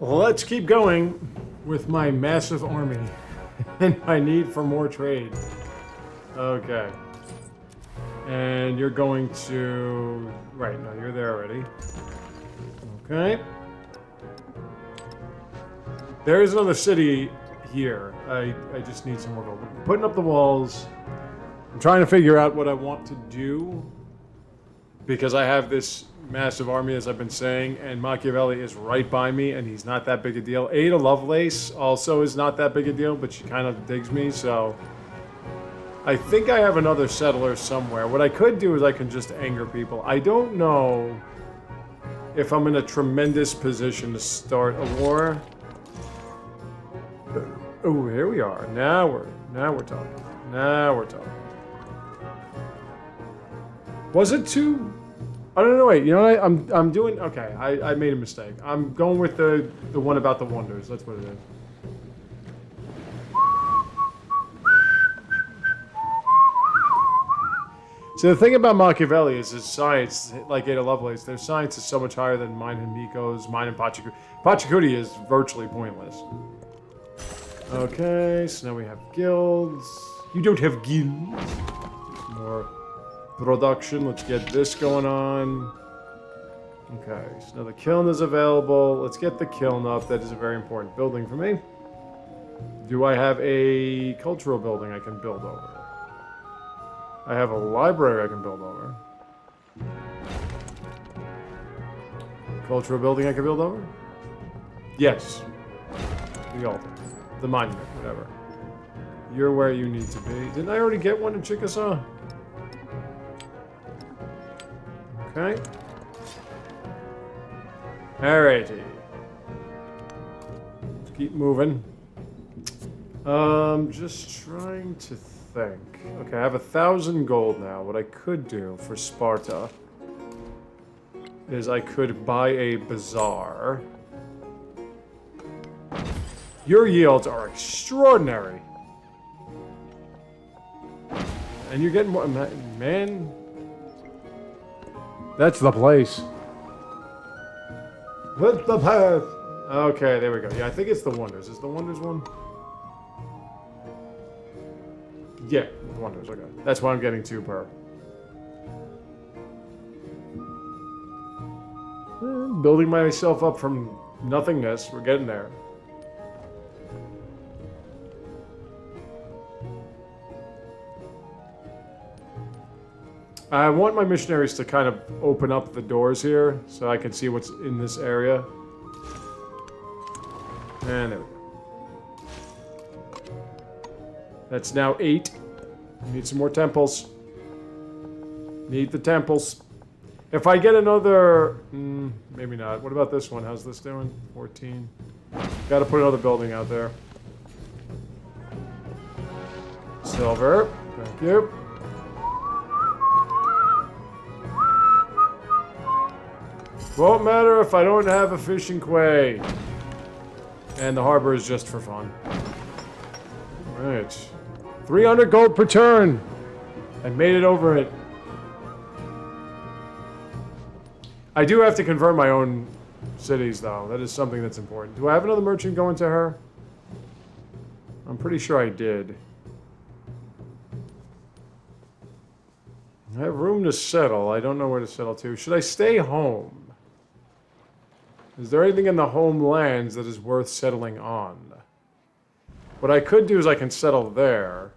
Let's keep going with my massive army and my need for more trade. Okay. And you're going to... Right, no, you're there already. Okay. There is another city here. I just need some more gold. I'm putting up the walls. I'm trying to figure out what I want to do. Because I have this massive army, as I've been saying, and Machiavelli is right by me, and he's not that big a deal. Ada Lovelace also is not that big a deal, but she kind of digs me, so... I think I have another settler somewhere. What I could do is I can just anger people. I don't know if I'm in a tremendous position to start a war. Oh, here we are. Now we're talking. Now we're talking. Was it too... I don't know, wait, you know what? I'm doing... Okay, I made a mistake. I'm going with the one about the wonders. That's what it is. So the thing about Machiavelli is his science, like Ada Lovelace, their science is so much higher than mine and Miko's, mine and Pachacuti. Pachacuti is virtually pointless. Okay, so now we have guilds. You don't have guilds. More production. Let's get this going on. Okay, so now the kiln is available. Let's get the kiln up. That is a very important building for me. Do I have a cultural building I can build over? I have a library I can build over. Cultural building I can build over? Yes. The altar. The monument, whatever. You're where you need to be. Didn't I already get one in Chickasaw? Okay. Alrighty. Let's keep moving. Just trying to think. Okay, I have 1,000 gold now. What I could do for Sparta is I could buy a bazaar. Your yields are extraordinary. And you're getting more... Man... That's the place. What's the path? Okay, there we go. Yeah, I think it's the Wonders. Is the Wonders one? Yeah, the Wonders. Okay. That's why I'm getting 2 per. Building myself up from nothingness. We're getting there. I want my missionaries to kind of open up the doors here so I can see what's in this area. And there we go. That's now 8. Need some more temples. Need the temples. If I get another... maybe not. What about this one? How's this doing? 14. Gotta put another building out there. Silver. Thank you. Won't matter if I don't have a fishing quay. And the harbor is just for fun. Alright. 300 gold per turn. I made it over it. I do have to convert my own cities, though. That is something that's important. Do I have another merchant going to her? I'm pretty sure I did. I have room to settle. I don't know where to settle to. Should I stay home? Is there anything in the homelands that is worth settling on? What I could do is I can settle there.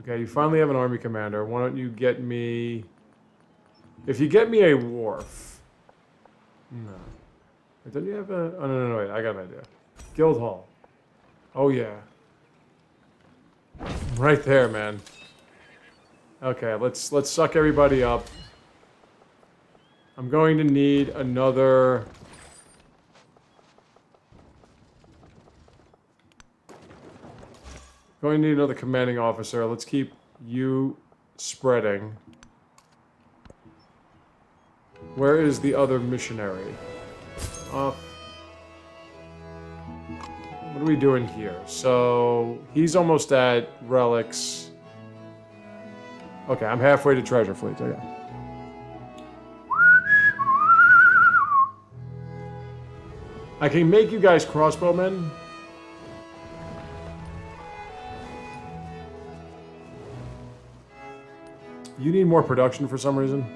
Okay, you finally have an army commander. Why don't you get me... If you get me a wharf... No. Don't you have a... Oh, no, wait. I got an idea. Guild Hall. Oh, yeah. Right there, man. Okay, let's suck everybody up. I'm going to need another... Going to need another commanding officer. Let's keep you spreading. Where is the other missionary? Off. What are we doing here? So, he's almost at relics. Okay, I'm halfway to treasure fleets. Okay. I can make you guys crossbowmen. You need more production for some reason.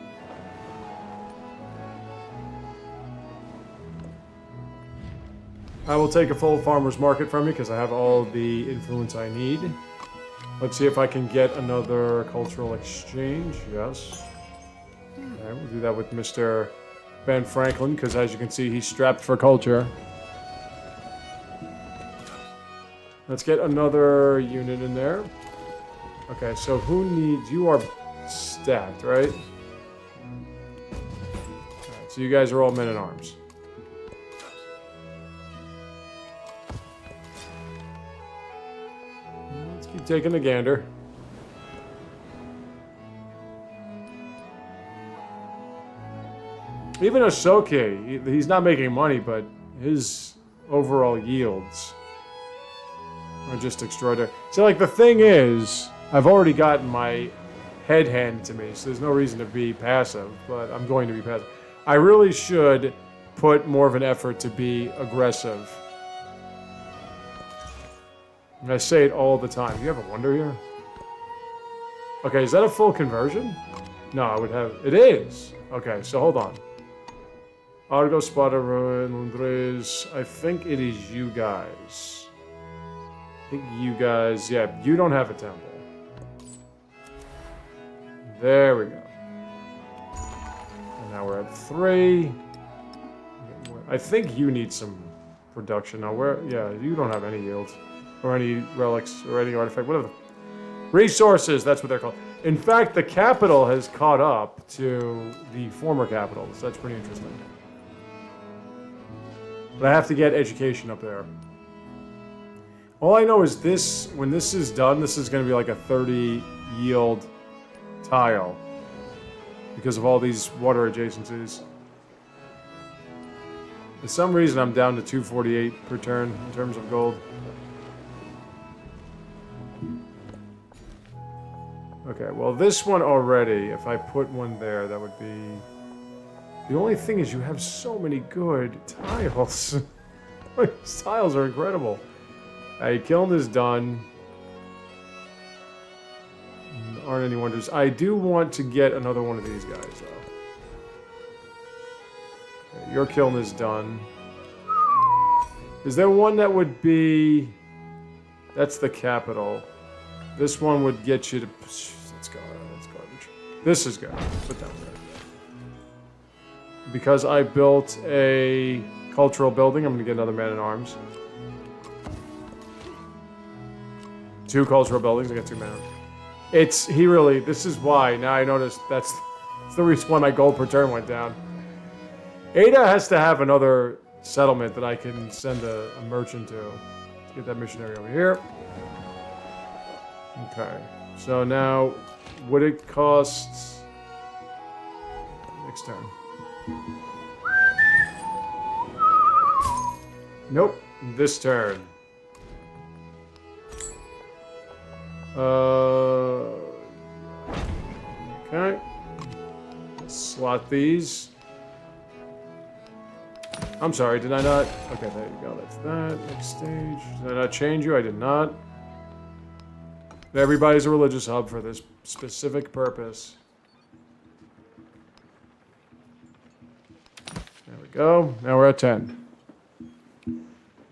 I will take a full farmer's market from you because I have all the influence I need. Let's see if I can get another cultural exchange. Yes. Okay, we'll do that with Mr. Ben Franklin because, as you can see, he's strapped for culture. Let's get another unit in there. Okay, so who needs... You are stacked, right? Alright, so you guys are all men-at-arms. Let's keep taking the gander. Even Ashoka, he's not making money, but his overall yields are just extraordinary. So, like, the thing is, I've already gotten my head handed to me, so there's no reason to be passive, but I'm going to be passive. I really should put more of an effort to be aggressive. And I say it all the time. Do you have a wonder here? Okay, is that a full conversion? No, I would have... It is! Okay, so hold on. Argo, Spada, Ruin, Lundres. I think it is you guys. I think you guys... Yeah, you don't have a temple. There we go. And now we're at 3. I think you need some production. Now, where... Yeah, you don't have any yields. Or any relics, or any artifact, whatever. Resources, that's what they're called. In fact, the capital has caught up to the former capitals. That's pretty interesting. But I have to get education up there. All I know is this, when this is done, this is going to be like a 30 yield tile. Because of all these water adjacencies. For some reason, I'm down to 248 per turn in terms of gold. Okay, well this one already, if I put one there, that would be... The only thing is you have so many good tiles. These tiles are incredible. Kiln is done. Aren't any wonders. I do want to get another one of these guys, though. Okay, your kiln is done. Is there one that would be... That's the capital. This one would get you to... That's garbage. This is good. Put that there. Because I built a cultural building, I'm going to get another man-at-arms. 2 cultural buildings, I got 2 men. This is why, now I noticed that's the reason why my gold per turn went down. Ada has to have another settlement that I can send a merchant to. Let's get that missionary over here. Okay, so now, would it cost... Next turn. Nope, this turn. Okay. Slot these. I'm sorry, did I not? Okay, there you go, that's that. Next stage. Did I not change you? I did not. Everybody's a religious hub for this specific purpose. There we go. Now we're at 10.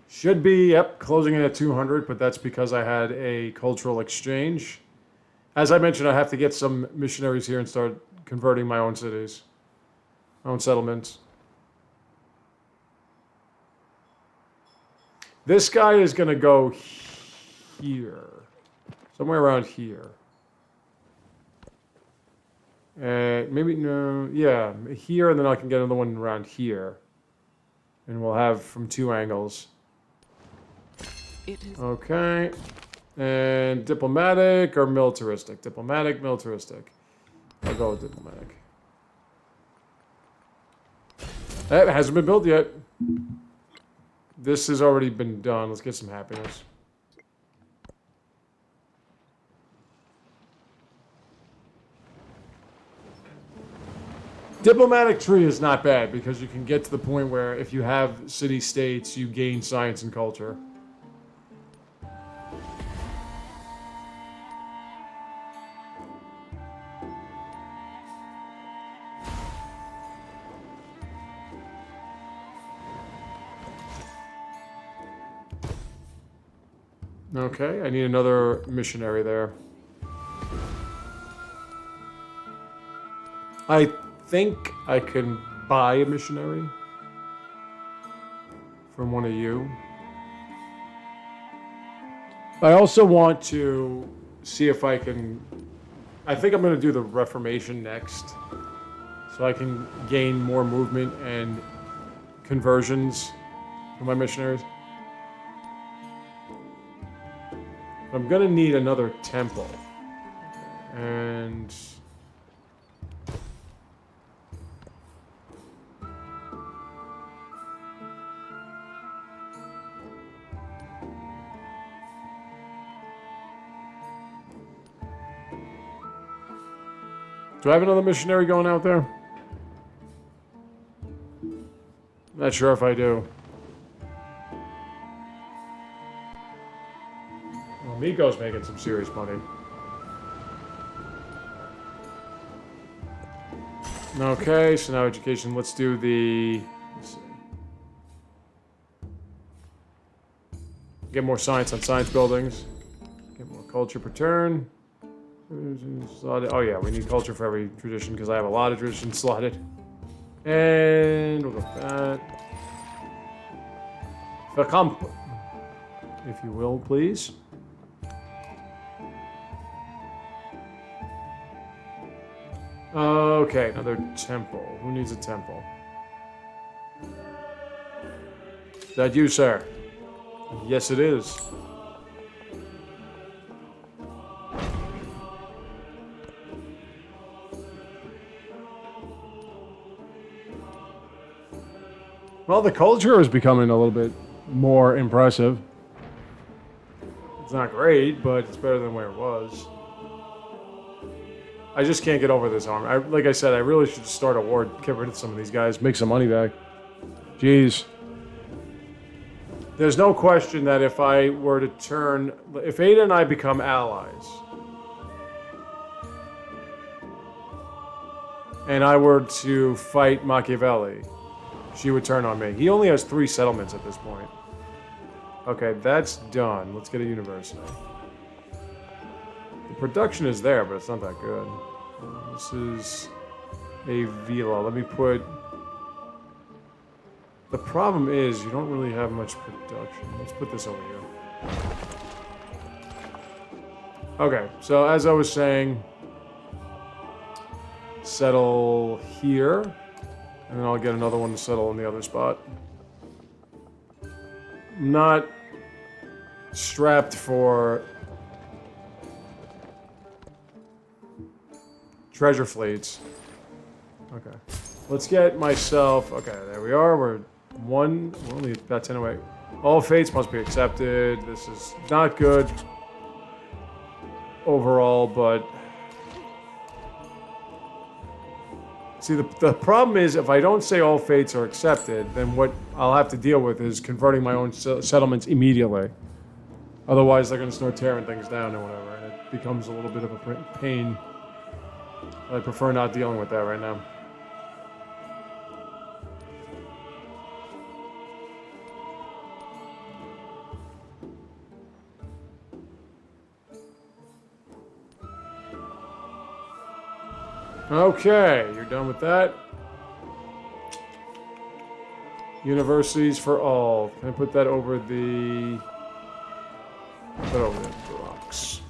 Should be, yep, closing in at 200, but that's because I had a cultural exchange. As I mentioned, I have to get some missionaries here and start converting my own cities, my own settlements. This guy is going to go here. Somewhere around here. Maybe, no, yeah, here, and then I can get another one around here. And we'll have from 2 angles. Okay. And diplomatic or militaristic? Diplomatic, militaristic. I'll go with diplomatic. It hasn't been built yet. This has already been done. Let's get some happiness. Diplomatic tree is not bad because you can get to the point where if you have city-states, you gain science and culture. Okay, I need another missionary there. I think I can buy a missionary from one of you. I also want to see if I can... I think I'm going to do the Reformation next. So I can gain more movement and conversions for my missionaries. I'm going to need another temple. And... do I have another missionary going out there? Not sure if I do. Well, Miko's making some serious money. Okay, so now education. Let's do the... Let's see. Get more science on science buildings. Get more culture per turn. Oh yeah, we need culture for every tradition because I have a lot of traditions slotted. And we'll go with that. Verkamp, if you will, please. Okay, another temple. Who needs a temple? Is that you, sir? Yes, it is. Well, the culture is becoming a little bit more impressive. It's not great, but it's better than where it was. I just can't get over this armor. Like I said, I really should start a war, get rid of some of these guys, make some money back. Jeez. There's no question that if I were to turn... If Ada and I become allies... and I were to fight Machiavelli... she would turn on me. He only has 3 settlements at this point. Okay, that's done. Let's get a university. The production is there, but it's not that good. This is a villa. Let me put... The problem is you don't really have much production. Let's put this over here. Okay, so as I was saying, settle here. And then I'll get another one to settle in the other spot. I'm not strapped for treasure fleets. Okay. Let's get myself... Okay, there we are. We're only about 10 away. All fates must be accepted. This is not good overall, but... See, the problem is, if I don't say all fates are accepted, then what I'll have to deal with is converting my own settlements immediately. Otherwise, they're going to start tearing things down and whatever, and it becomes a little bit of a pain. I prefer not dealing with that right now. Okay, you're done with that. Universities for all. Can I put that over the... Put that over the rocks.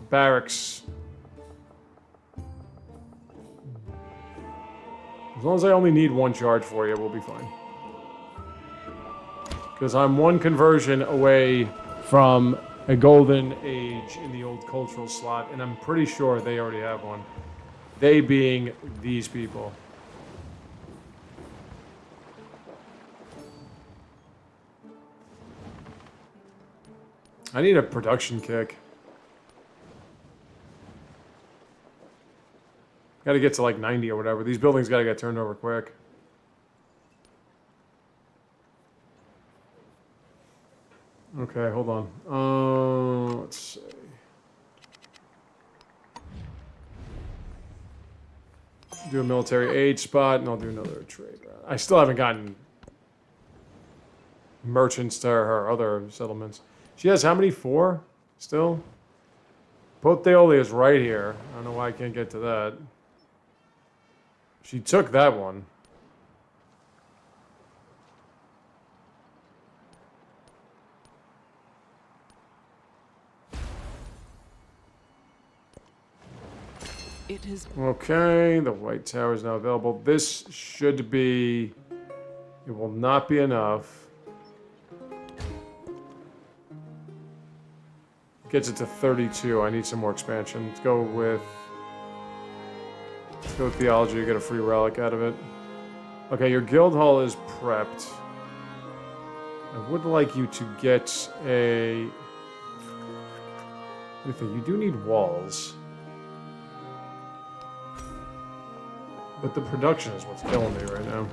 Barracks. As long as I only need 1 charge for you, we'll be fine. Because I'm 1 conversion away from a golden age in the old cultural slot, and I'm pretty sure they already have one. They being these people. I need a production kick. Gotta get to like 90 or whatever. These buildings gotta get turned over quick. Okay, hold on. Let's see. Do a military aid spot, and I'll do another trade route. I still haven't gotten merchants to her other settlements. She has how many? 4 still? Poteoli is right here. I don't know why I can't get to that. She took that one. It is Okay, the White Tower is now available. This should be... It will not be enough. Gets it to 32. I need some more expansion. Let's go with theology. Get a free relic out of it. Okay, your guild hall is prepped. I would like you to get a... Let me think. You do need walls. But the production is what's killing me right now.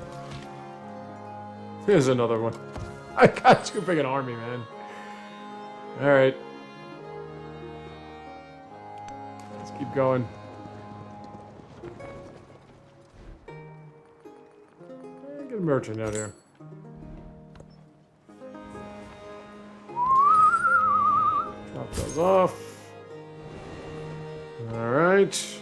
Here's another one. I got too big an army, man. Alright. Let's keep going. Get a merchant out here. Drop those off. Alright.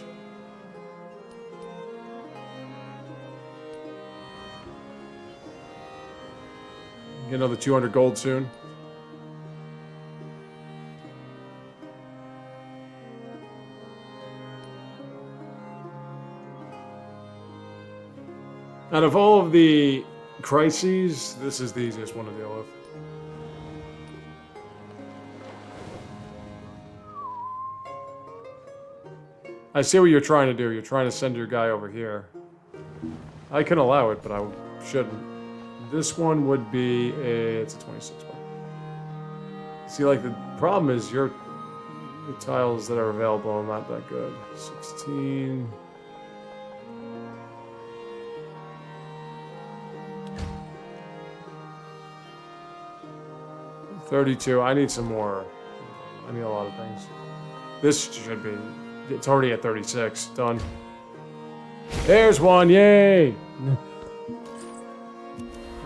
Get another 200 gold soon. Out of all of the crises, this is the easiest one to deal with. I see what you're trying to do. You're trying to send your guy over here. I can allow it, but I shouldn't. This one would be it's a 26 one. See, like, the problem is the tiles that are available are not that good. 16. $32. I need some more. I need a lot of things. This should be... It's already at 36. Done. There's one. Yay!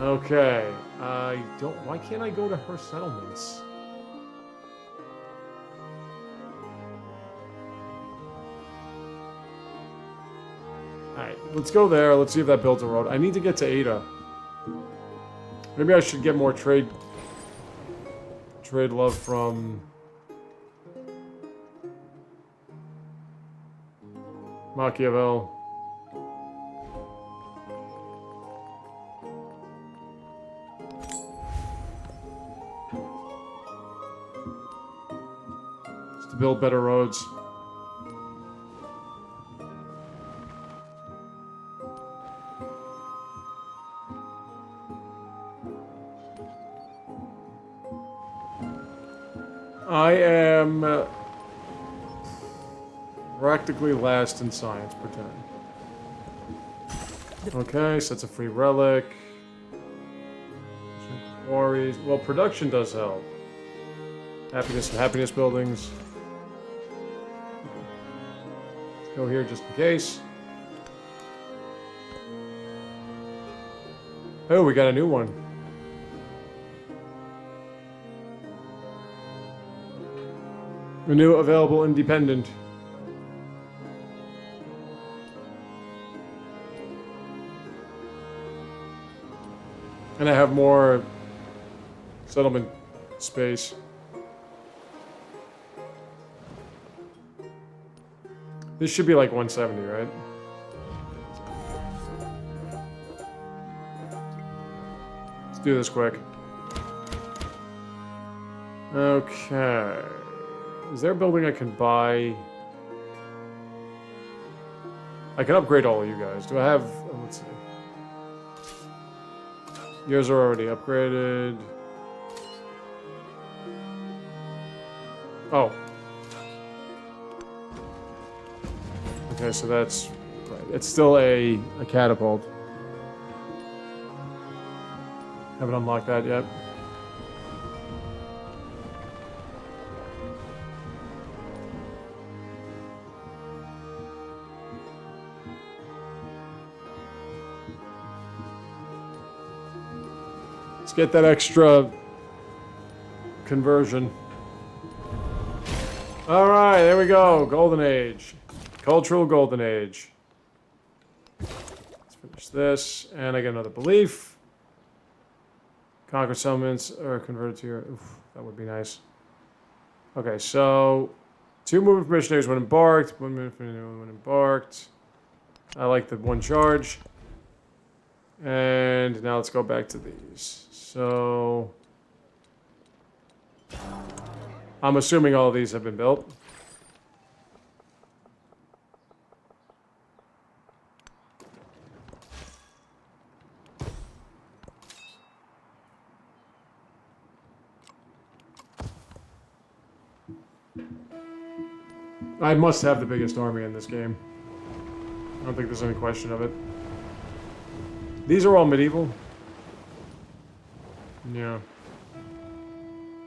Okay. I don't... Why can't I go to her settlements? Alright. Let's go there. Let's see if that builds a road. I need to get to Ada. Maybe I should get more trade love from Machiavel. Just to build better roads. I am practically last in science, pretend. Okay, so that's a free relic. Quarries. Well, production does help. Happiness buildings. Let's go here just in case. Oh, we got a new one. A new available independent. And I have more settlement space. This should be like 170, right? Let's do this quick. Okay. Is there a building I can buy? I can upgrade all of you guys. Do I have... Oh, let's see. Yours are already upgraded. Oh. Okay, so that's it's still a catapult. Haven't unlocked that yet. Let's get that extra conversion. All right, there we go. Golden Age. Cultural Golden Age. Let's finish this. And I get another belief. Conquered settlements are converted to your... Oof, that would be nice. Okay, so... 2 movement for missionaries when embarked. 1 minute for anyone when embarked. I like the 1 charge. And now let's go back to these. So... I'm assuming all of these have been built. I must have the biggest army in this game. I don't think there's any question of it. These are all medieval. Yeah.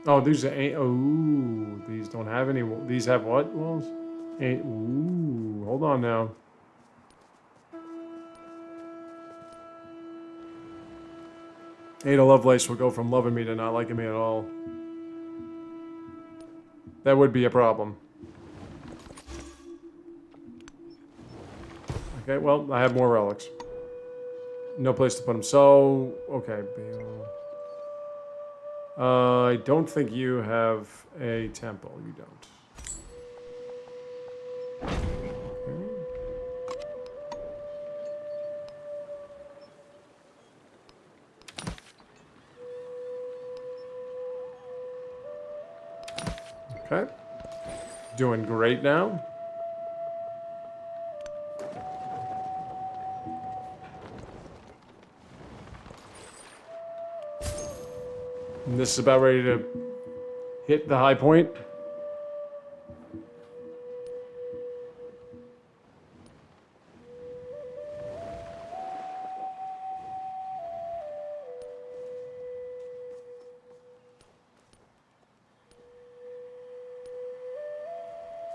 Oh, these are... Ooh, these don't have any... These have what walls? Ooh, hold on now. Ada Lovelace will go from loving me to not liking me at all. That would be a problem. Okay, well, I have more relics. No place to put them. So, okay. I don't think you have a temple. You don't. Okay. Doing great now. And this is about ready to hit the high point.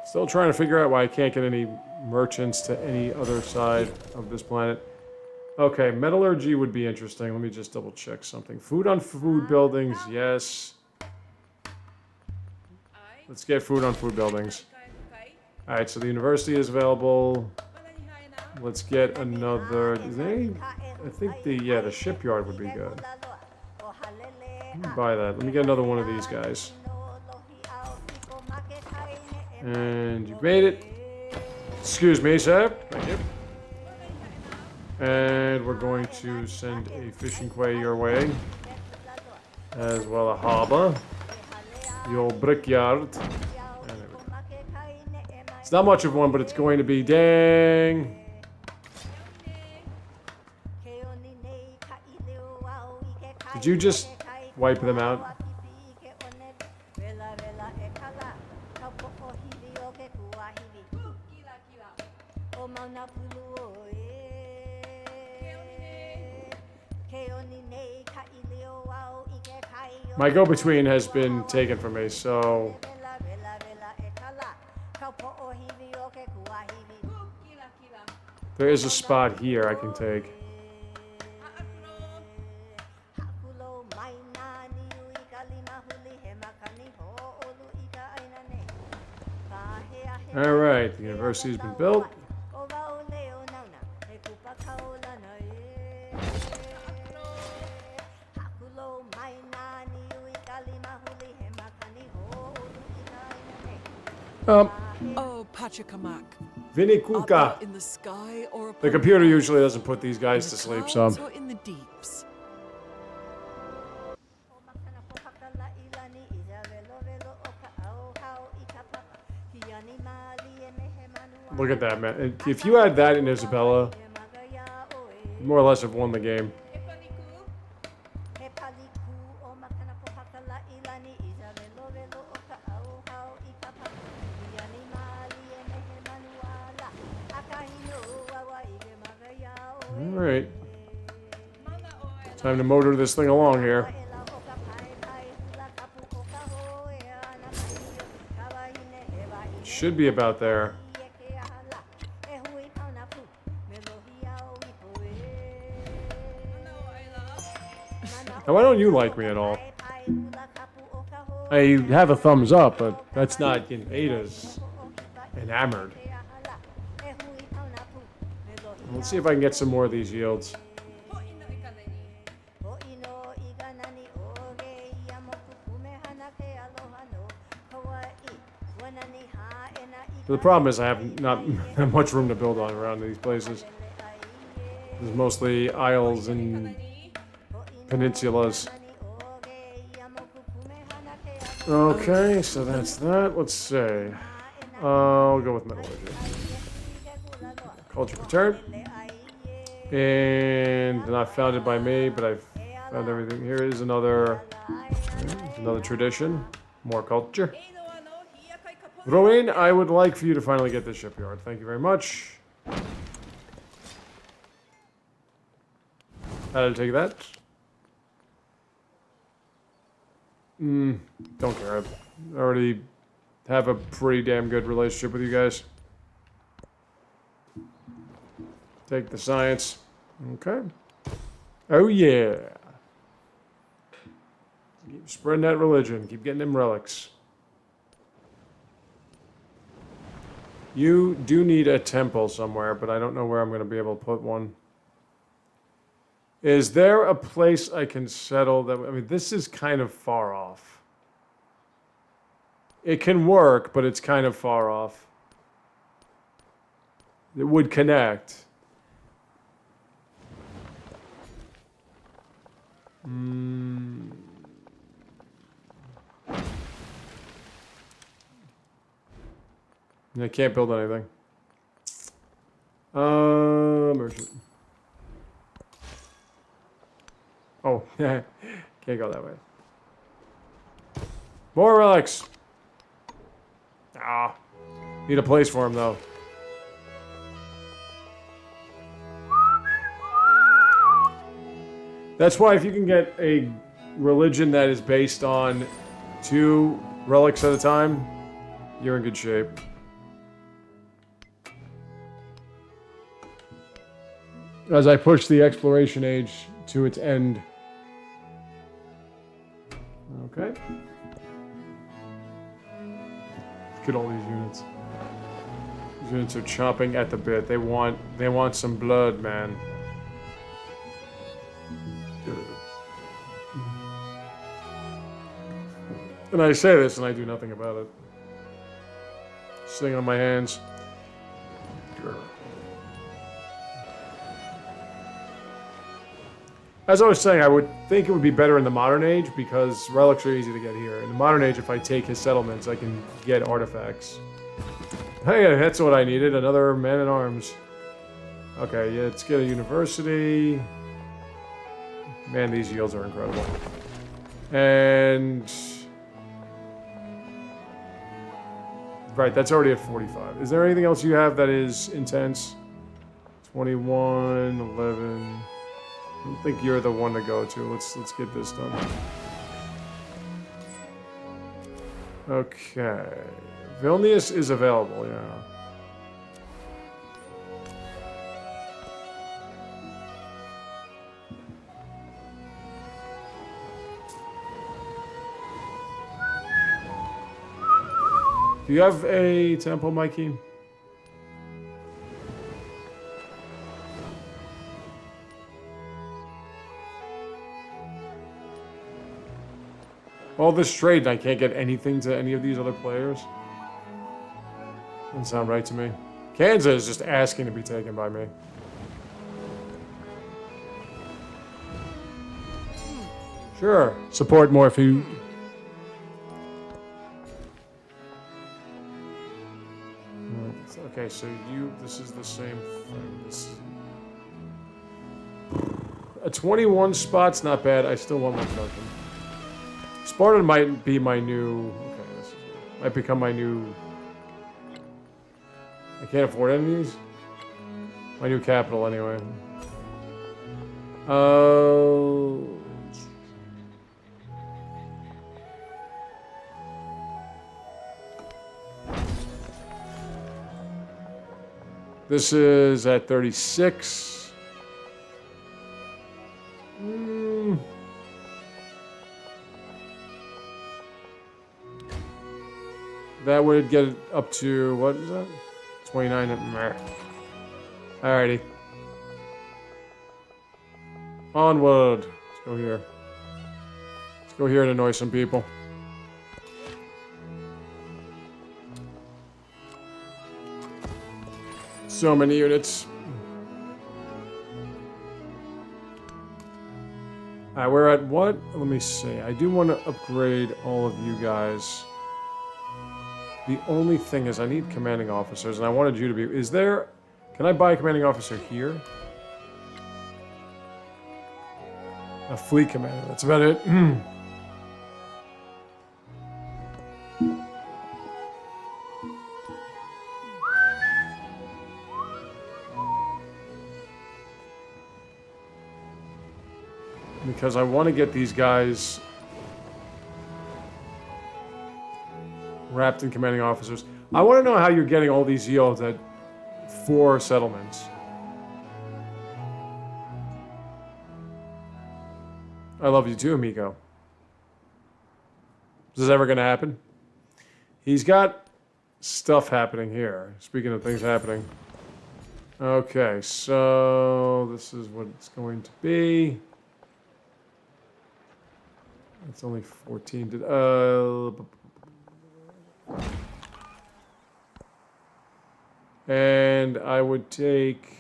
Still trying to figure out why I can't get any merchants to any other side of this planet. Okay, metallurgy would be interesting. Let me just double check something. Food on food buildings, yes. Let's get food on food buildings. Alright, so the university is available. Let's get another... I think the shipyard would be good. Let me buy that. Let me get another one of these guys. And you've made it. Excuse me, sir. Thank you. And we're going to send a fishing quay your way. As well a harbor. The old brickyard. It's not much of one, but it's going to be dang. Did you just wipe them out? My go-between has been taken from me, so... There is a spot here I can take. Alright, the university's been built. Oh, Pachacamac. Vinikuka. In the sky or The computer usually doesn't put these guys to sleep, so... Or in the deeps. Look at that, man. If you had that in Isabella, you more or less have won the game. Alright. Time to motor this thing along here. Should be about there. Now, why don't you like me at all? I have a thumbs up, but that's not in Ada's enamored. Let's see if I can get some more of these yields. But the problem is I have not much room to build on around these places. There's mostly isles and peninsulas. Okay, so that's that. Let's see. I'll go with metallurgy. Culture perturbed. And not founded by me, but I've found everything. Here is another tradition. More culture. Rowan, I would like for you to finally get this shipyard. Thank you very much. I'll take that. Don't care. I already have a pretty damn good relationship with you guys. Take the science. Okay. Oh yeah. Keep spreading that religion. Keep getting them relics. You do need a temple somewhere, but I don't know where I'm going to be able to put one. Is there a place I can settle that... I mean, this is kind of far off. It can work, but it's kind of far off. It would connect. I can't build anything. Merchant. Oh, can't go that way. More relics. Ah, need a place for him though. That's why if you can get a religion that is based on 2 relics at a time, you're in good shape. As I push the exploration age to its end. Okay. Look at all these units. These units are chomping at the bit. They want some blood, man. And I say this and I do nothing about it. Sitting on my hands. As I was saying, I would think it would be better in the modern age because relics are easy to get here. In the modern age, if I take his settlements, I can get artifacts. Hey, that's what I needed, another man-at-arms. Okay, yeah, let's get a university. Man, these yields are incredible. And... right, that's already at 45. Is there anything else you have that is intense? 21, 11... I don't think you're the one to go to. Let's get this done. Okay. Vilnius is available, yeah. Do you have a temple, Mikey? All this trade and I can't get anything to any of these other players? Doesn't sound right to me. Kansas is just asking to be taken by me. Sure. Support more if you... Okay, so this is the same thing. A 21 spot's not bad. I still want my production. Spartan might be my new... Okay, this might become my new... I can't afford any of these. My new capital, anyway. This is at 36. That would get it up to, what is that? 29. Alrighty. Onward. Let's go here. Let's go here and annoy some people. So many units. Alright, we're at what? Let me see. I do want to upgrade all of you guys. The only thing is I need commanding officers, and I wanted you to be... Is there... Can I buy a commanding officer here? A fleet commander. That's about it. Because I want to get these guys wrapped in commanding officers. I want to know how you're getting all these yields at 4 settlements. I love you too, amigo. Is this ever going to happen? He's got stuff happening here. Speaking of things happening. Okay, so this is what it's going to be. It's only 14. And I would take...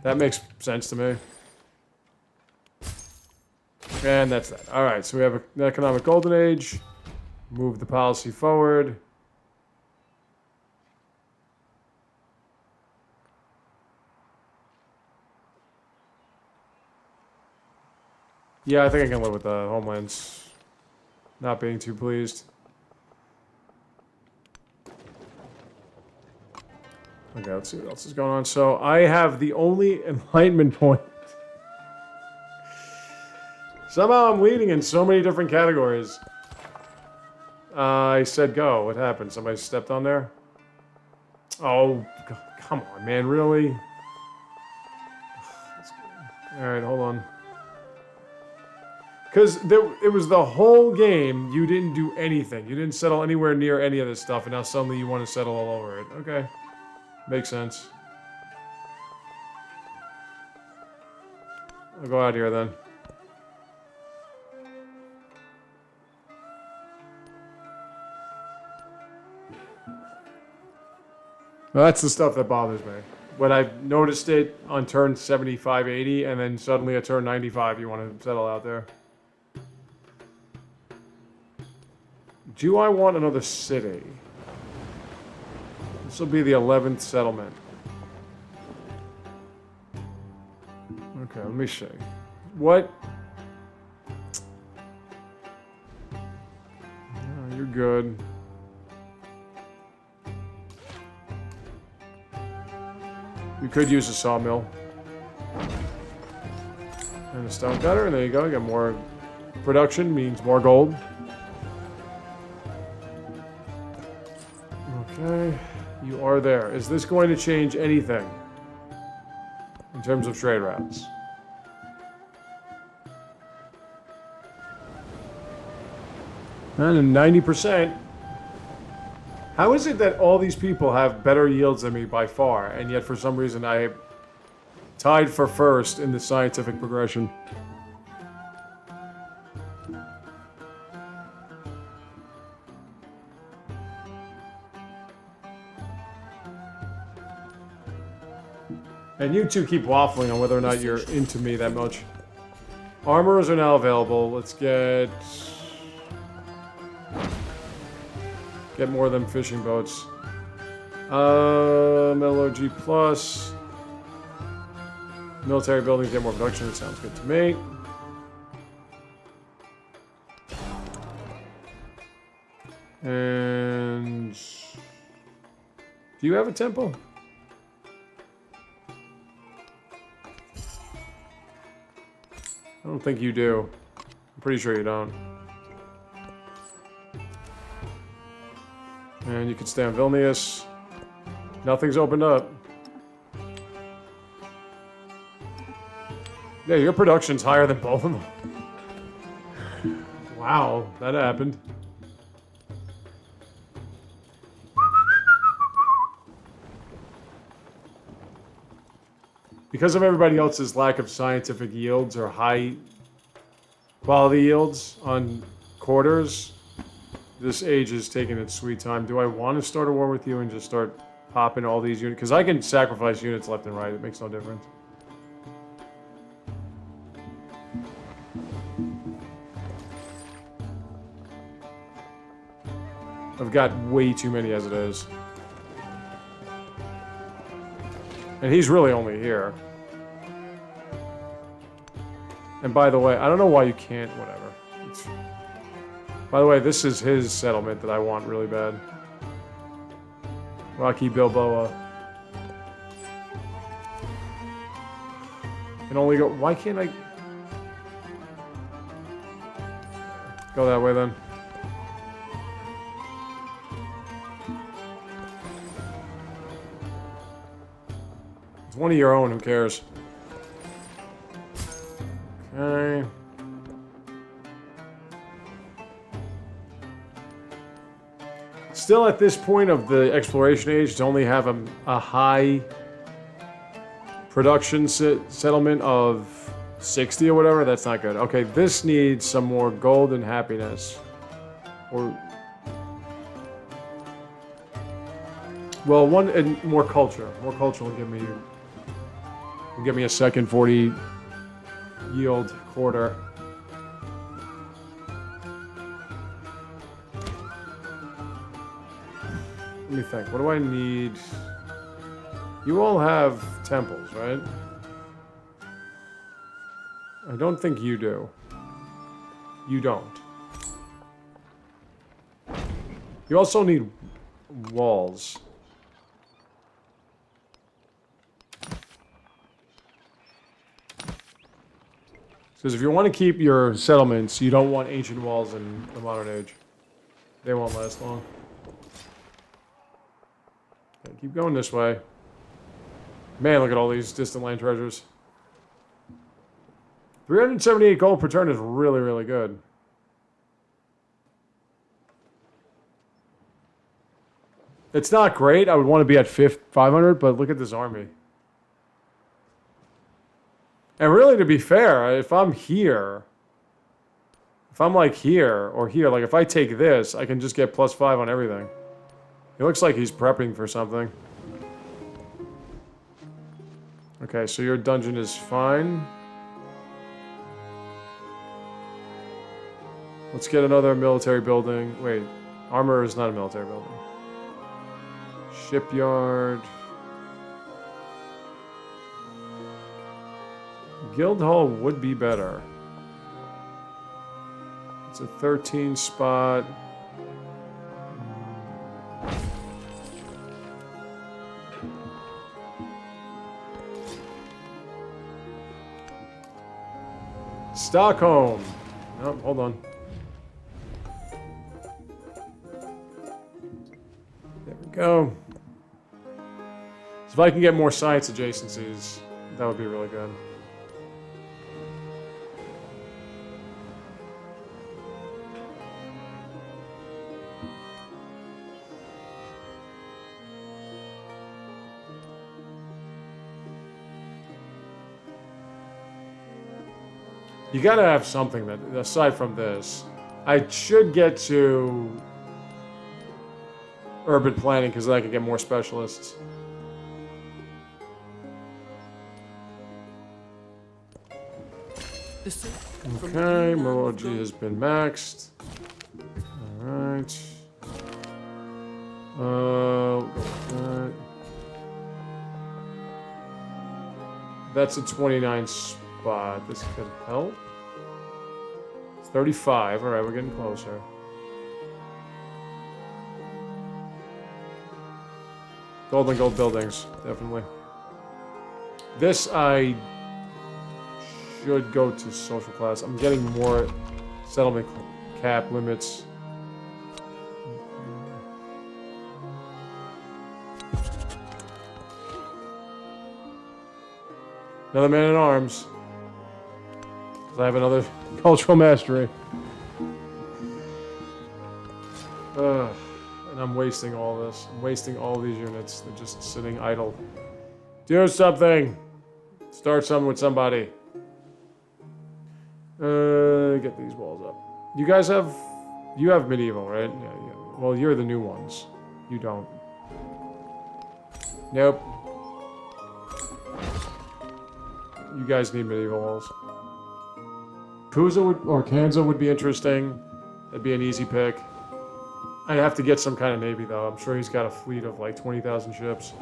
That makes sense to me. And that's that. Alright, so we have an economic golden age. Move the policy forward. Yeah, I think I can live with the homelands not being too pleased. Okay, let's see what else is going on. So I have the only enlightenment point. Somehow I'm leading in so many different categories. I said go. What happened? Somebody stepped on there? Oh, come on, man. Really? Alright, hold on. Because it was the whole game, you didn't do anything. You didn't settle anywhere near any of this stuff, and now suddenly you want to settle all over it. Okay. Makes sense. I'll go out here then. Well, that's the stuff that bothers me. When I've noticed it on turn 75, 80, and then suddenly at turn 95, you want to settle out there. Do I want another city? This will be the 11th settlement. Okay, let me see. What? Oh, you're good. You could use a sawmill. And a stone cutter, and there you go. You got more production, means more gold. Okay, you are there. Is this going to change anything in terms of trade routes? And 90%. How is it that all these people have better yields than me by far, and yet for some reason I tied for first in the scientific progression? And you two keep waffling on whether or not you're into me that much. Armorers are now available. Let's get more of them fishing boats. LOG plus. Military buildings get more production. It sounds good to me. And do you have a temple? don't think you do. I'm pretty sure you don't. And you can stay on Vilnius. Nothing's opened up. Yeah, your production's higher than both of them. Wow, that happened. Because of everybody else's lack of scientific yields or high quality yields on quarters, this age is taking its sweet time. Do I want to start a war with you and just start popping all these units? Because I can sacrifice units left and right. It makes no difference. I've got way too many as it is. And he's really only here. And by the way, I don't know why you can't, whatever. By the way, this is his settlement that I want really bad. Rocky Bilboa. Can only go, why can't I go that way then? It's one of your own, who cares? Okay. Still at this point of the exploration age, to only have a high production settlement of 60 or whatever, that's not good. Okay, this needs some more gold and happiness. Or... well, one and more culture. More culture will give me a second 40 yield quarter. Let me think. What do I need? You all have temples, right? I don't think you do. You don't. You also need walls. Because if you want to keep your settlements, you don't want ancient walls in the modern age. They won't last long. Okay, keep going this way. Man, look at all these distant land treasures. 378 gold per turn is really, really good. It's not great. I would want to be at 500, but look at this army. And really, to be fair, if I'm here, if I'm like here or here, like if I take this, I can just get +5 on everything. It looks like he's prepping for something. Okay, so your dungeon is fine. Let's get another military building. Wait, armor is not a military building. Shipyard. Guildhall would be better. It's a 13 spot. Stockholm. Oh, hold on. There we go. So if I can get more science adjacencies, that would be really good. You gotta have something that, aside from this, I should get to urban planning because then I can get more specialists. Okay, Moroji has been maxed. Alright. That's a 29 spot. This could help. It's 35. Alright, we're getting closer. Gold and gold buildings, definitely. This I should go to social class. I'm getting more settlement cap limits. Another man in arms. 'Cause I have another cultural mastery. And I'm wasting all this. I'm wasting all these units. They're just sitting idle. Do something! Start something with somebody. Get these walls up. You guys have... You have medieval, right? Yeah. Well, you're the new ones. You don't. Nope. You guys need medieval walls. Kuza would, or Kanza would be interesting. That'd be an easy pick. I'd have to get some kind of navy, though. I'm sure he's got a fleet of like 20,000 ships.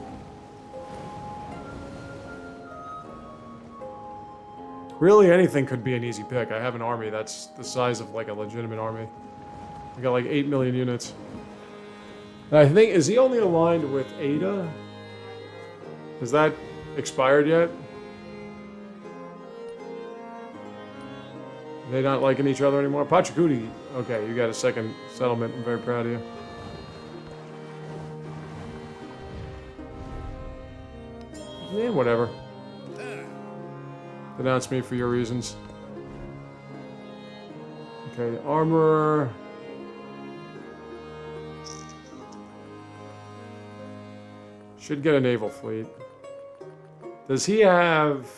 Really, anything could be an easy pick. I have an army that's the size of like a legitimate army. I got like 8 million units. And I think, is he only aligned with Ada? Has that expired yet? Are they not liking each other anymore? Pachacuti, okay, you got a second settlement. I'm very proud of you. Yeah, whatever. Denounce me for your reasons. Okay, armorer. Should get a naval fleet. Does he have...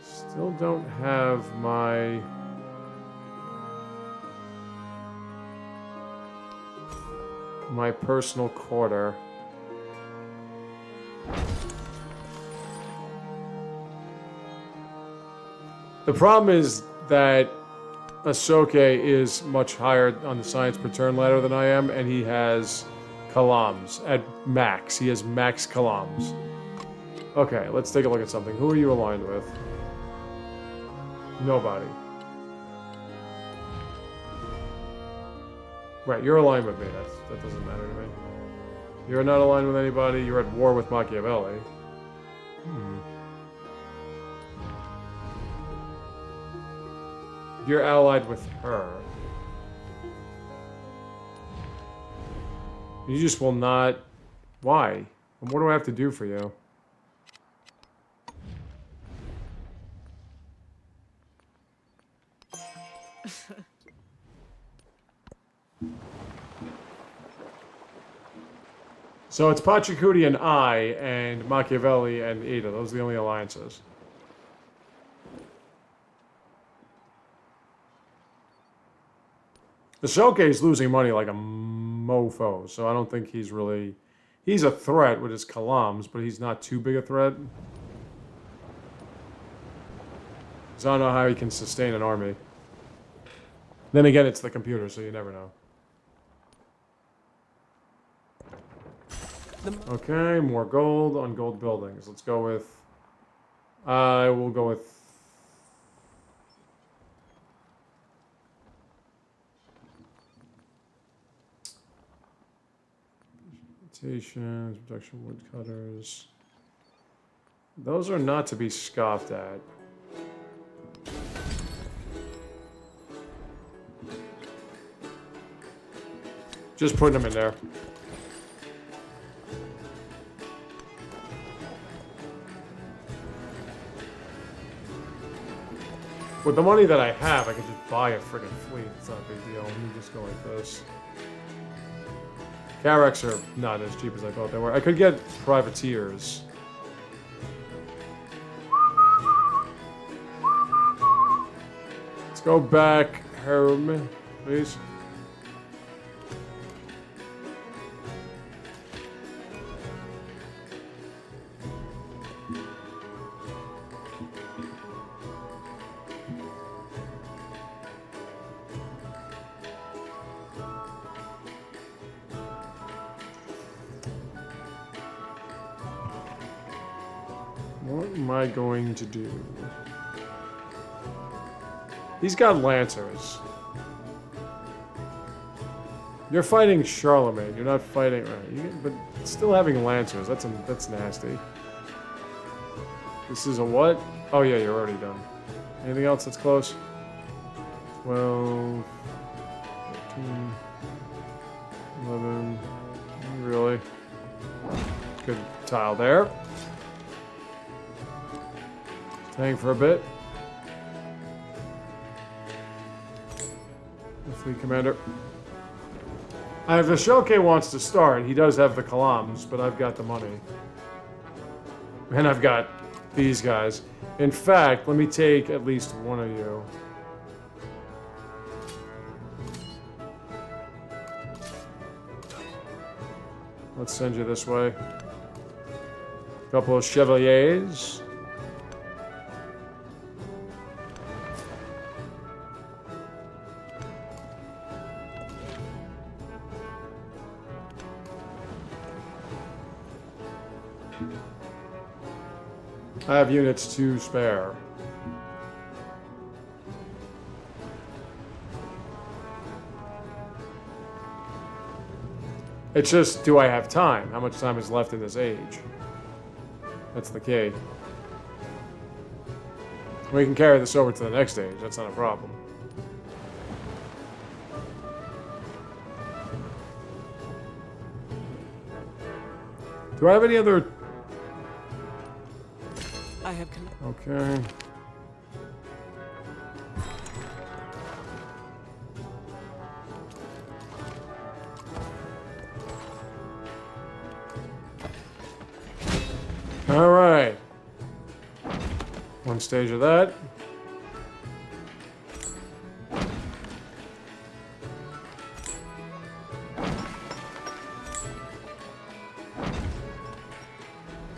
Still don't have my... my personal quarter. The problem is that Ashoka is much higher on the science per turn ladder than I am, and he has columns at max. He has max columns. Okay, let's take a look at something. Who are you aligned with? Nobody. Right, you're aligned with me. That doesn't matter to me. You're not aligned with anybody. You're at war with Machiavelli. You're allied with her. You just will not... Why? And what do I have to do for you? So it's Pachacuti and I, and Machiavelli and Ada. Those are the only alliances. Ashoka is losing money like a mofo, so I don't think he's really... He's a threat with his columns, but he's not too big a threat. So I don't know how he can sustain an army. Then again, it's the computer, so you never know. Okay, more gold on gold buildings. Let's go with... I will go with... Mutations, production woodcutters. Those are not to be scoffed at. Just putting them in there. With the money that I have, I could just buy a friggin' fleet. It's not a big deal. Let me just go like this. Carracks are not as cheap as I thought they were. I could get privateers. Let's go back home, please. What am I going to do? He's got lancers. You're fighting Charlemagne. You're not fighting... Right, but still having Lancers. That's nasty. This is a what? Oh yeah, you're already done. Anything else that's close? 12... 13... 11... Really? Good tile there. Hang for a bit. The fleet commander. If Ashoka wants to start, he does have the columns, but I've got the money. And I've got these guys. In fact, let me take at least one of you. Let's send you this way. A couple of chevaliers. I have units to spare. It's just, do I have time? How much time is left in this age? That's the key. We can carry this over to the next age. That's not a problem. Do I have any other... I have Okay. All right. One stage of that.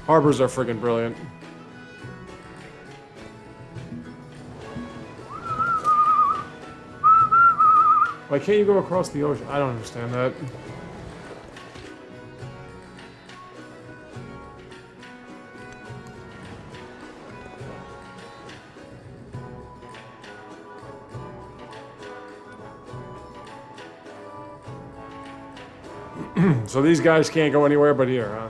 Harbors are friggin' brilliant. Why can't you go across the ocean? I don't understand that. So these guys can't go anywhere but here, huh?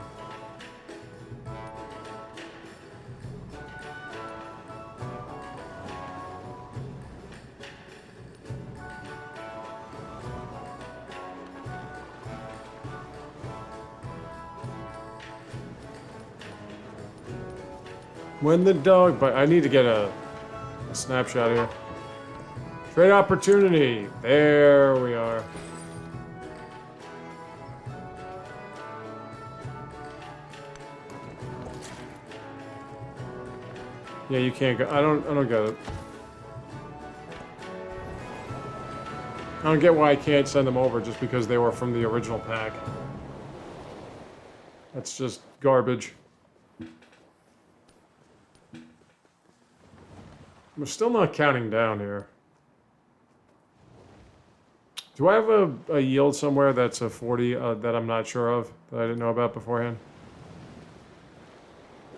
When the dog bite... I need to get a snapshot here. Trade opportunity. There we are. Yeah, you can't go... I don't get it. I don't get why I can't send them over just because they were from the original pack. That's just garbage. We're still not counting down here. Do I have a yield somewhere that's a 40 that I'm not sure of, that I didn't know about beforehand?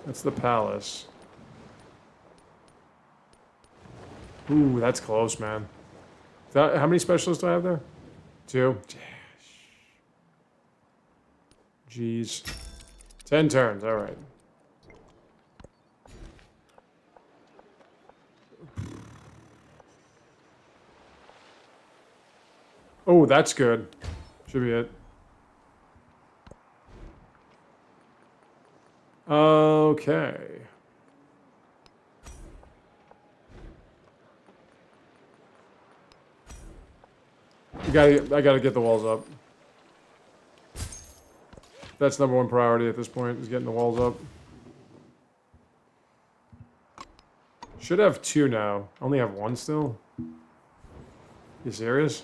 That's the palace. Ooh, that's close, man. How many specialists do I have there? 2? Jeez. 10 turns, alright. Oh, that's good. Should be it. Okay. I gotta get the walls up. That's #1 priority at this point, is getting the walls up. Should have 2 now. Only have 1 still? You serious?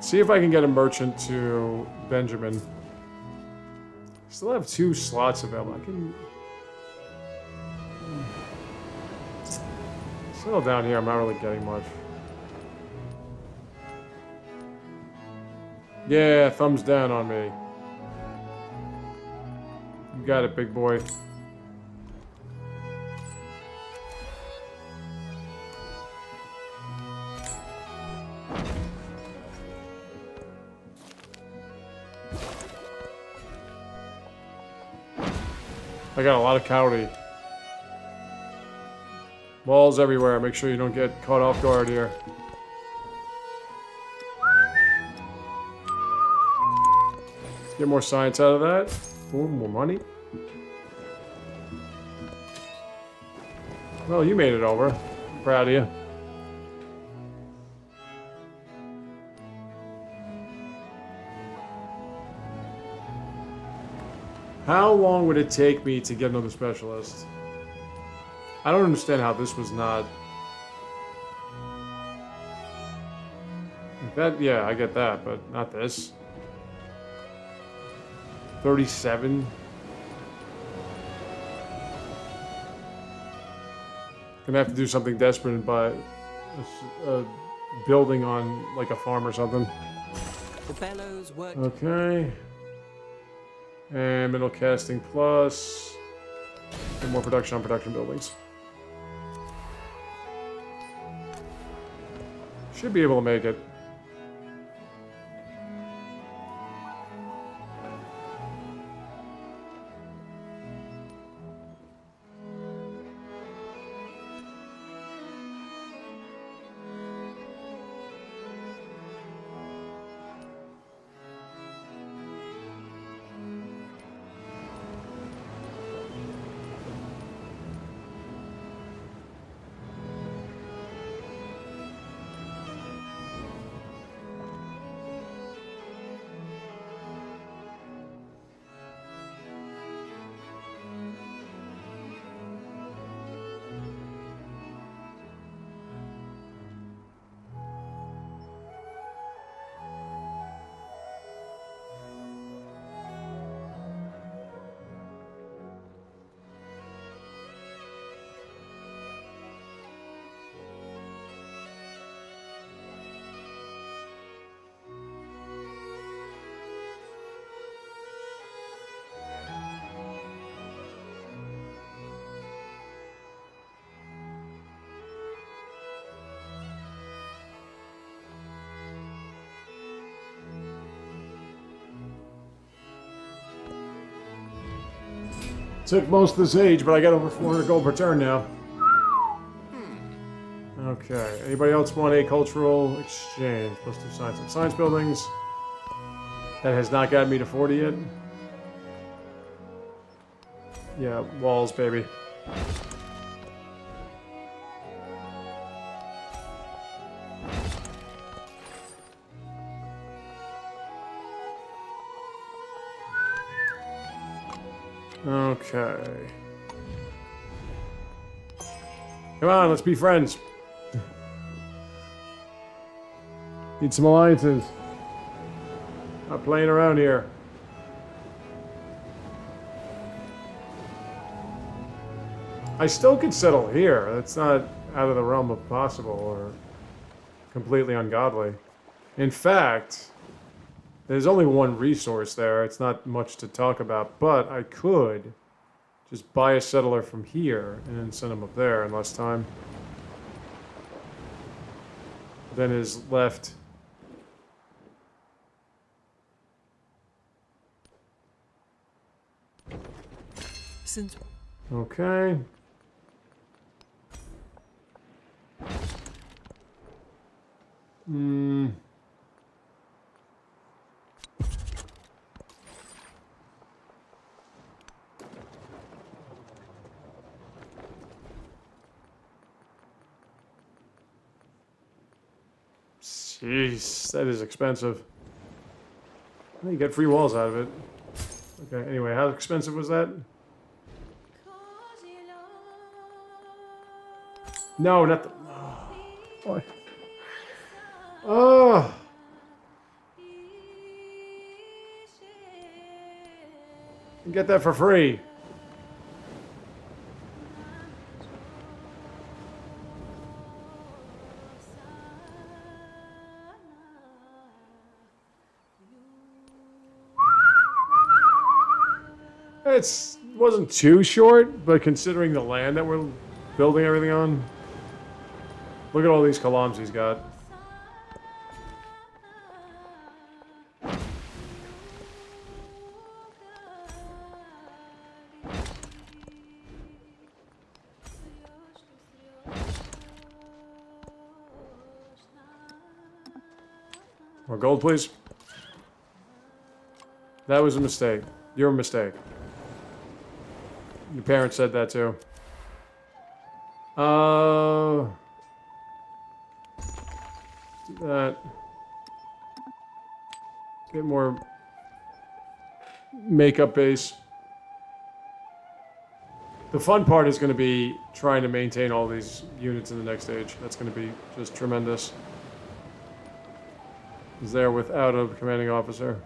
See if I can get a merchant to Benjamin. Still have 2 slots available. Settle down here, I'm not really getting much. Yeah, thumbs down on me. You got it, big boy. I got a lot of cavalry. Walls everywhere. Make sure you don't get caught off guard here. Let's get more science out of that. Ooh, more money. Well, you made it over. I'm proud of you. How long would it take me to get another specialist? I don't understand how this was not... That, yeah, I get that, but not this. 37? Gonna have to do something desperate and buy a building on, like, a farm or something. The bellows work. Okay. And middle casting plus. And more production on production buildings. Should be able to make it. Took most of this age, but I got over 400 gold per turn now. Okay. Anybody else want a cultural exchange? Let's do science and science buildings. That has not gotten me to 40 yet. Yeah, walls, baby. Okay. Come on, let's be friends. Need some alliances. Not playing around here. I still could settle here. That's not out of the realm of possible or completely ungodly. In fact, there's only one resource there. It's not much to talk about, but I could just buy a settler from here and then send him up there in less time. Then is left. Since Okay. Jeez, that is expensive. Well, you get free walls out of it. Okay, anyway, how expensive was that? No, not the... Oh. Oh. You get that for free. It wasn't too short, but considering the land that we're building everything on, look at all these columns he's got. More gold, please. That was a mistake. Your mistake. Your parents said that too. Do that. Get more makeup base. The fun part is going to be trying to maintain all these units in the next stage. That's going to be just tremendous. He's there without a commanding officer.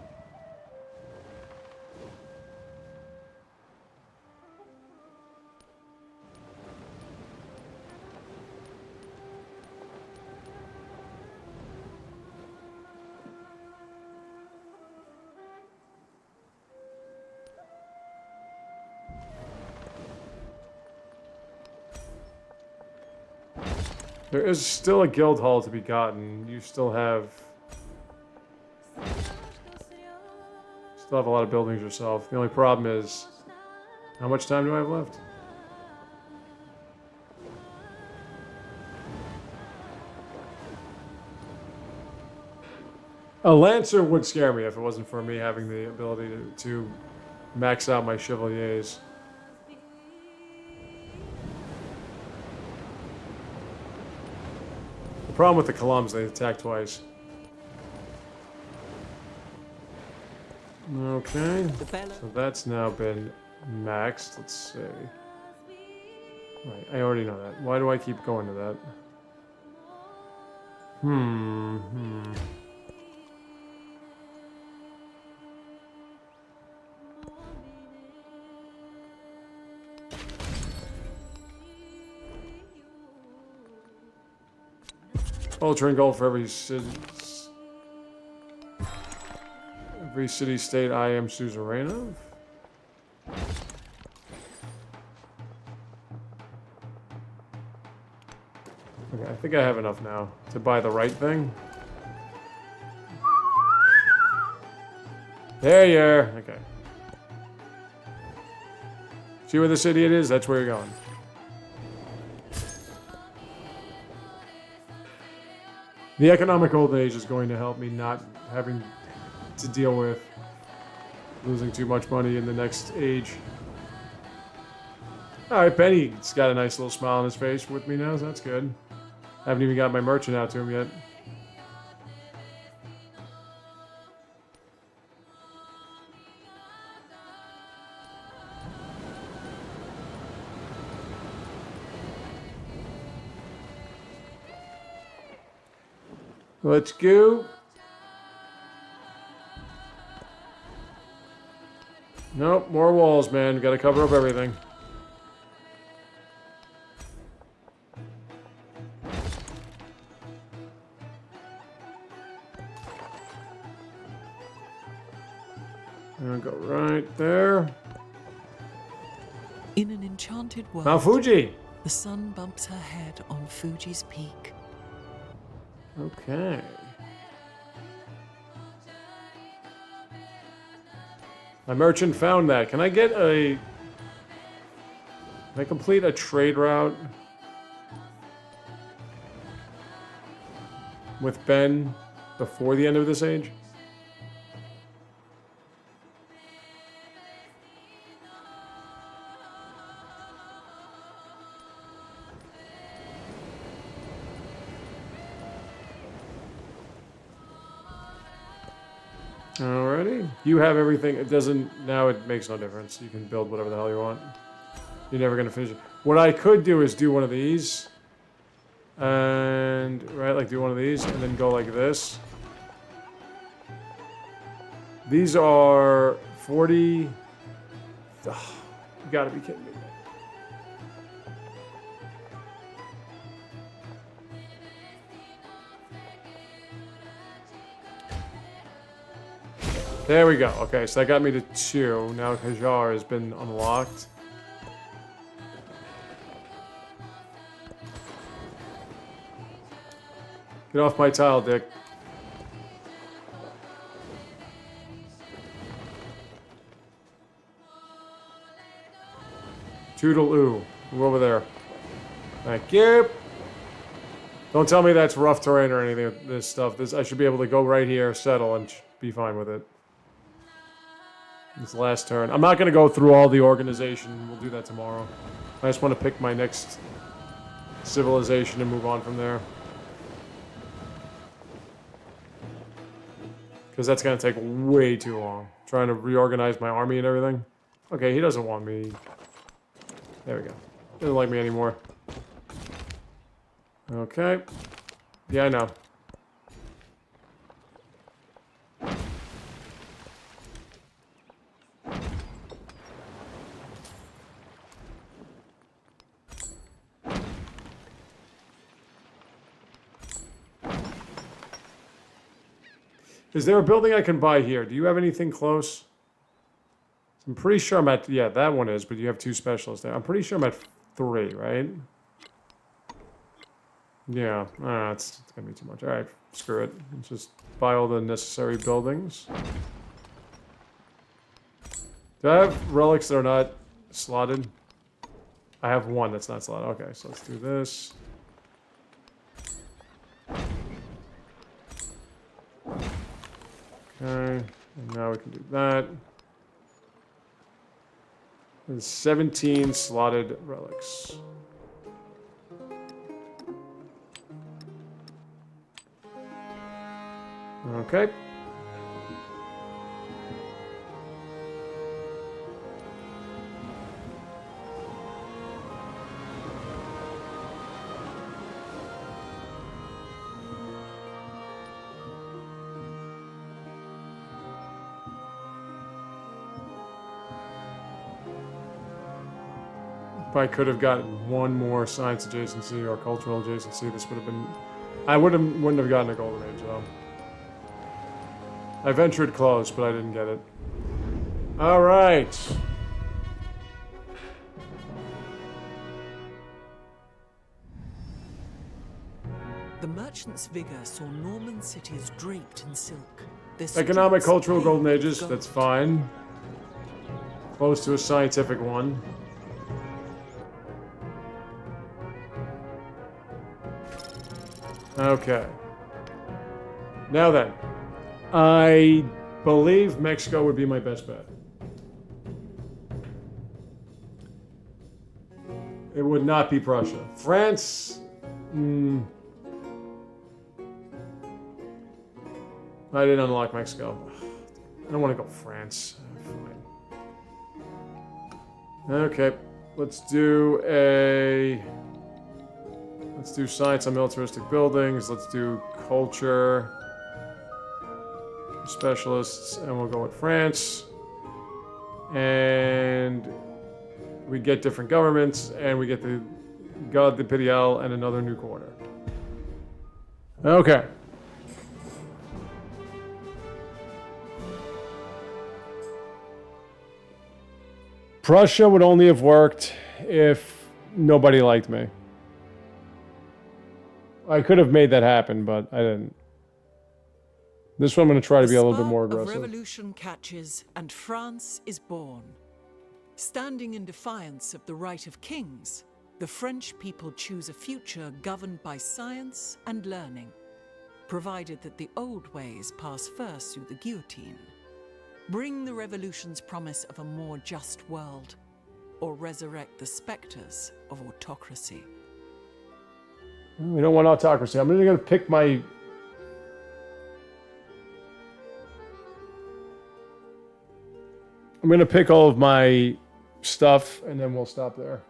There is still a guild hall to be gotten. You still have a lot of buildings yourself. The only problem is, how much time do I have left? A Lancer would scare me if it wasn't for me having the ability to max out my Chevaliers. The problem with the columns, they attack twice. Okay, so that's now been maxed. Let's see. Right, I already know that. Why do I keep going to that? Ultra and gold for every city state I am suzerain of. Okay, I think I have enough now to buy the right thing. There you are. Okay. See where this idiot is? That's where you're going. The economic old age is going to help me not having to deal with losing too much money in the next age. Alright, Benny's got a nice little smile on his face with me now, so that's good. I haven't even got my merchant out to him yet. Let's go. Nope, more walls, man. Gotta cover up everything. I'm gonna go right there. In an enchanted world, Mount Fuji. the sun bumps her head on Fuji's peak. Okay. My merchant found that. Can I get a... Can I complete a trade route with Ben before the end of this age? Alrighty. You have everything. It doesn't... Now it makes no difference. You can build whatever the hell you want. You're never going to finish it. What I could do is do one of these. And... Right, like do one of these. And then go like this. These are 40... Ugh, you gotta be kidding me. There we go. Okay, so that got me to 2. Now Hajar has been unlocked. Get off my tile, Dick. Toodle-oo. Move over there. Thank you. Don't tell me that's rough terrain or anything of this stuff. I should be able to go right here, settle, and be fine with it. This last turn. I'm not going to go through all the organization. We'll do that tomorrow. I just want to pick my next civilization and move on from there. Because that's going to take way too long. Trying to reorganize my army and everything. Okay, he doesn't want me. There we go. Doesn't like me anymore. Okay. Yeah, I know. Is there a building I can buy here? Do you have anything close? I'm pretty sure I'm at... Yeah, that one is, but you have 2 specialists there. I'm pretty sure I'm at 3, right? Yeah. It's going to be too much. Alright, screw it. Let's just buy all the necessary buildings. Do I have relics that are not slotted? I have 1 that's not slotted. Okay, so let's do this. Okay, and now we can do that. There's 17 slotted relics. Okay. If I could have gotten 1 more science adjacency or cultural adjacency, this would have been... I wouldn't have gotten a golden age, though. I ventured close, but I didn't get it. Alright. The merchant's vigor saw Norman cities draped in silk. Economic, cultural, golden ages, that's fine. Close to a scientific one. Okay. Now then. I believe Mexico would be my best bet. It would not be Prussia. France... I didn't unlock Mexico. I don't want to go France. Fine. Okay. Let's do science on militaristic buildings. Let's do culture. Specialists, and we'll go with France. And we get different governments, and we get the God the Imperial and another new quarter. Okay. Prussia would only have worked if nobody liked me. I could have made that happen, but I didn't. This one I'm going to try to be a little bit more aggressive. The revolution catches, and France is born. Standing in defiance of the right of kings, the French people choose a future governed by science and learning, provided that the old ways pass first through the guillotine. Bring the revolution's promise of a more just world, or resurrect the specters of autocracy. We don't want autocracy. I'm going to pick my... I'm going to pick all of my stuff, and then we'll stop there.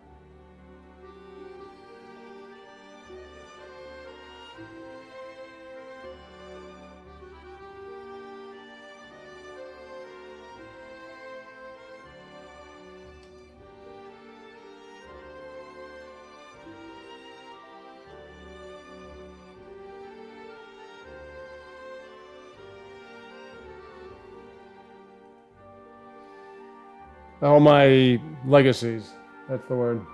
All my legacies. That's the word.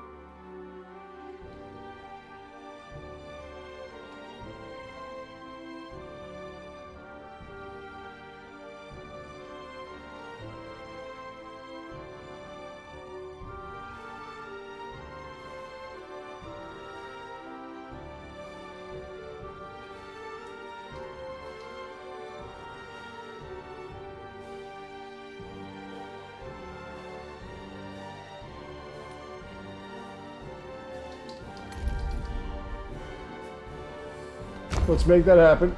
Let's make that happen.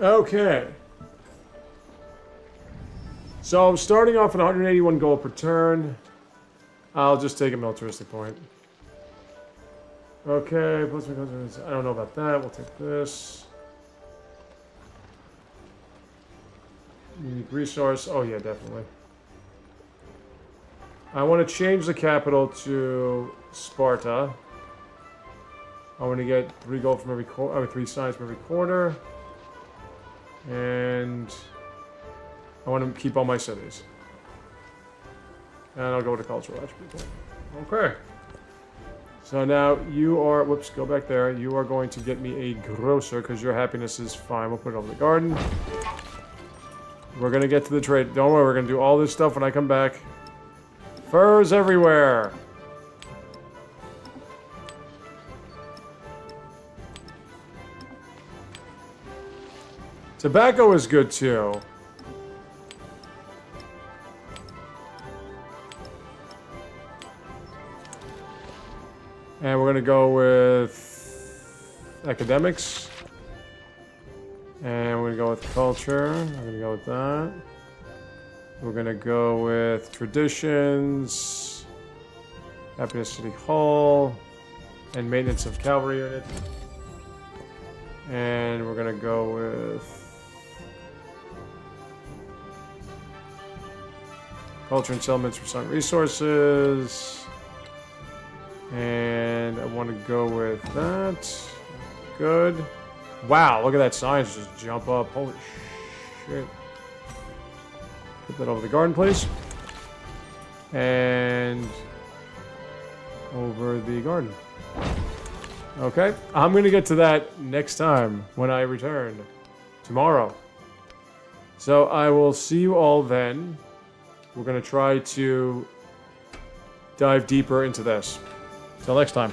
Okay. So I'm starting off at 181 gold per turn. I'll just take a militaristic point. Okay, plus I don't know about that. We'll take this. Unique resource. Oh yeah, definitely. I want to change the capital to Sparta. I want to get 3 gold from every quarter, 3 signs from every quarter. And I want to keep all my cities. And I'll go to cultural attribute. Okay. So now you are, whoops, go back there. You are going to get me a grocer because your happiness is fine. We'll put it over the garden. We're going to get to the trade. Don't worry, we're going to do all this stuff when I come back. Furs everywhere. Tobacco is good too. And we're going to go with academics. And we're going to go with culture. We're going to go with that. We're going to go with traditions, happiness city hall, and maintenance of cavalry unit. And we're going to go with culture and settlements for some resources. And I want to go with that. Good. Wow, look at that science just jump up. Holy shit. Put that over the garden, please. And over the garden. Okay. I'm going to get to that next time when I return. Tomorrow. So I will see you all then. We're going to try to dive deeper into this. Till next time.